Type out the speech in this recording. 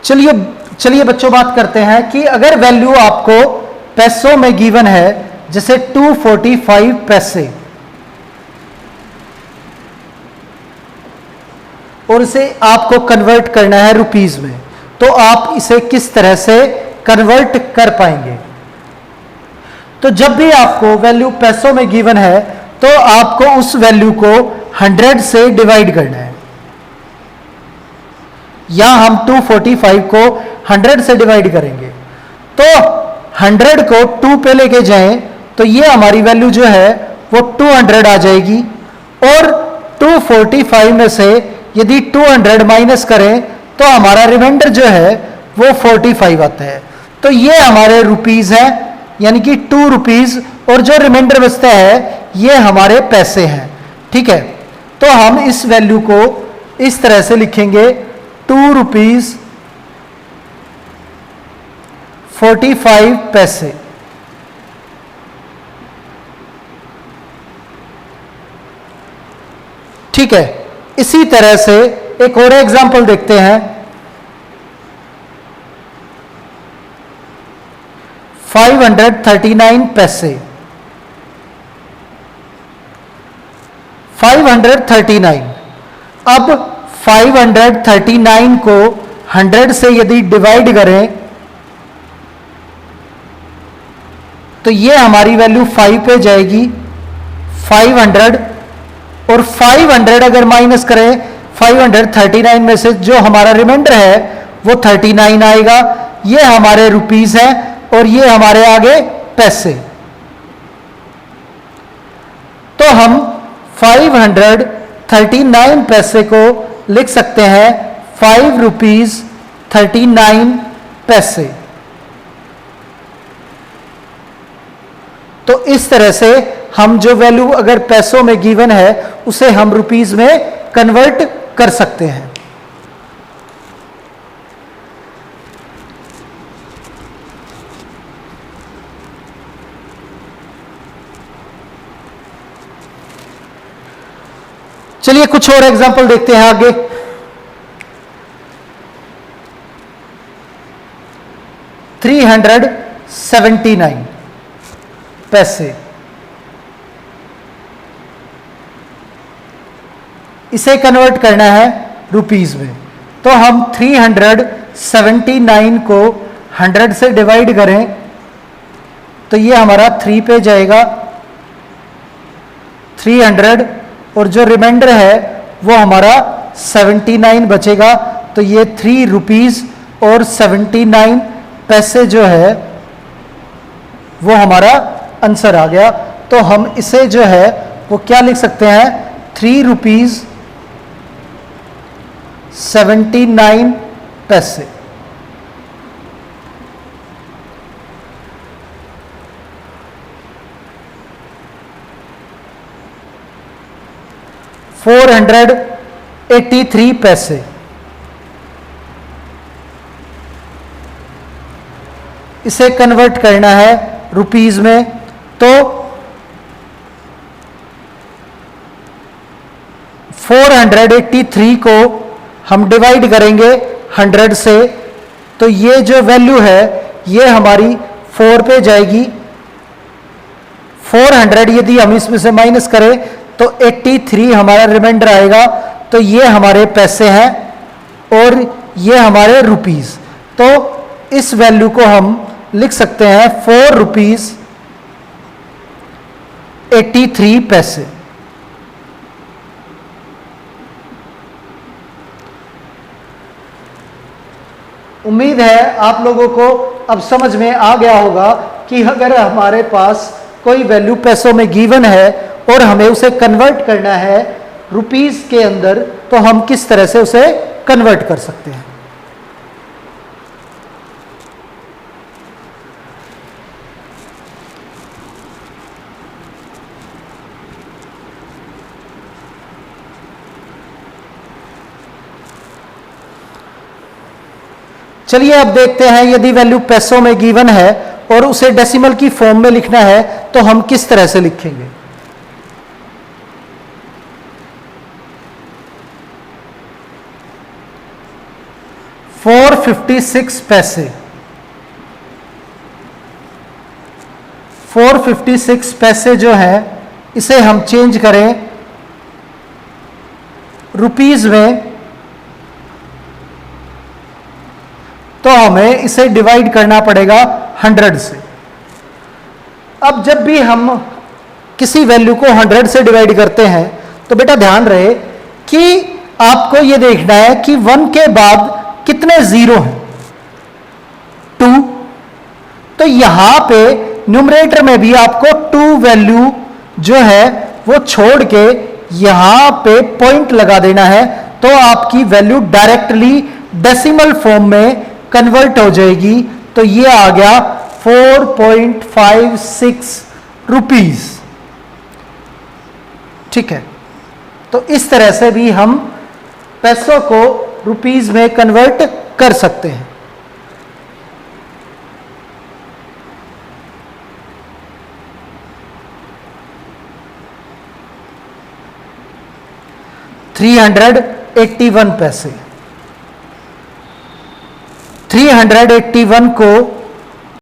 चलिए चलिए बच्चों बात करते हैं कि अगर वैल्यू आपको पैसों में गिवन है, जैसे 245 पैसे, और इसे आपको कन्वर्ट करना है रुपीस में, तो आप इसे किस तरह से कन्वर्ट कर पाएंगे? तो जब भी आपको वैल्यू पैसों में गिवन है तो आपको उस वैल्यू को 100 से डिवाइड करना है। यहां हम 245 को 100 से डिवाइड करेंगे, तो 100 को 2 पे लेके जाएं तो ये हमारी वैल्यू जो है वो 200 आ जाएगी, और 245 में से यदि 200 माइनस करें तो हमारा रिमाइंडर जो है वो 45 आता है। तो ये हमारे रुपीस हैं, यानी कि 2 रुपीस, और जो रिमाइंडर बचता है ये हमारे पैसे हैं। ठीक है, तो हम इस वैल्यू को इस तरह से लिखेंगे, 2 रुपीस 45 पैसे। ठीक है, इसी तरह से एक और एग्जांपल देखते हैं। 539 पैसे। 539, अब 539 को 100 से यदि डिवाइड करें तो ये हमारी वैल्यू 5 पे जाएगी, 500, और 500 अगर माइनस करें 539 में से जो हमारा रिमाइंडर है वो 39 आएगा। ये हमारे रुपीस हैं और ये हमारे आगे पैसे। तो हम 539 पैसे को लिख सकते हैं 5 रुपीस 39 पैसे। तो इस तरह से हम जो वैल्यू अगर पैसों में गिवन है उसे हम रुपीस में कन्वर्ट कर सकते हैं। चलिए कुछ और एग्जांपल देखते हैं आगे। $379 पैसे। इसे कन्वर्ट करना है रुपीस में, तो हम 379 को 100 से डिवाइड करें तो ये हमारा 3 पे जाएगा, 300, और जो रिमाइंडर है वो हमारा 79 बचेगा। तो ये 3 रुपीस और 79 पैसे जो है वो हमारा आंसर आ गया। तो हम इसे जो है वो क्या लिख सकते हैं, 3 रुपीस 79 पैसे। $483 पैसे। इसे कन्वर्ट करना है रुपीस में, तो 483 को हम डिवाइड करेंगे 100 से, तो ये जो वैल्यू है ये हमारी 4 पे जाएगी। 400 यदि हम इसमें से माइनस करें तो 83 हमारा रिमाइंडर आएगा। तो ये हमारे पैसे हैं और ये हमारे रुपीस। तो इस वैल्यू को हम लिख सकते हैं 4 रुपीस 83 पैसे। उम्मीद है आप लोगों को अब समझ में आ गया होगा कि अगर हमारे पास कोई वैल्यू पैसों में गिवन है और हमें उसे कन्वर्ट करना है रुपीस के अंदर, तो हम किस तरह से उसे कन्वर्ट कर सकते हैं। चलिए अब देखते हैं, यदि वैल्यू पैसों में गिवन है और उसे डेसिमल की फॉर्म में लिखना है तो हम किस तरह से लिखेंगे। 5 456 पैसे, 456 पैसे जो है इसे हम चेंज करें रुपीज में, तो हमें इसे डिवाइड करना पड़ेगा 100 से। अब जब भी हम किसी वैल्यू को 100 से डिवाइड करते हैं तो बेटा ध्यान रहे कि आपको यह देखना है कि 1 के बाद कितने जीरो हैं, 2। तो यहां पे न्यूमरेटर में भी आपको 2 वैल्यू जो है वो छोड़ के यहां पे पॉइंट लगा देना है, तो आपकी वैल्यू डायरेक्टली डेसिमल फॉर्म में कन्वर्ट हो जाएगी। तो ये आ गया 4.56 रुपीज। ठीक है, तो इस तरह से भी हम पैसों को रुपीज में कन्वर्ट कर सकते हैं। $381 पैसे, 381 को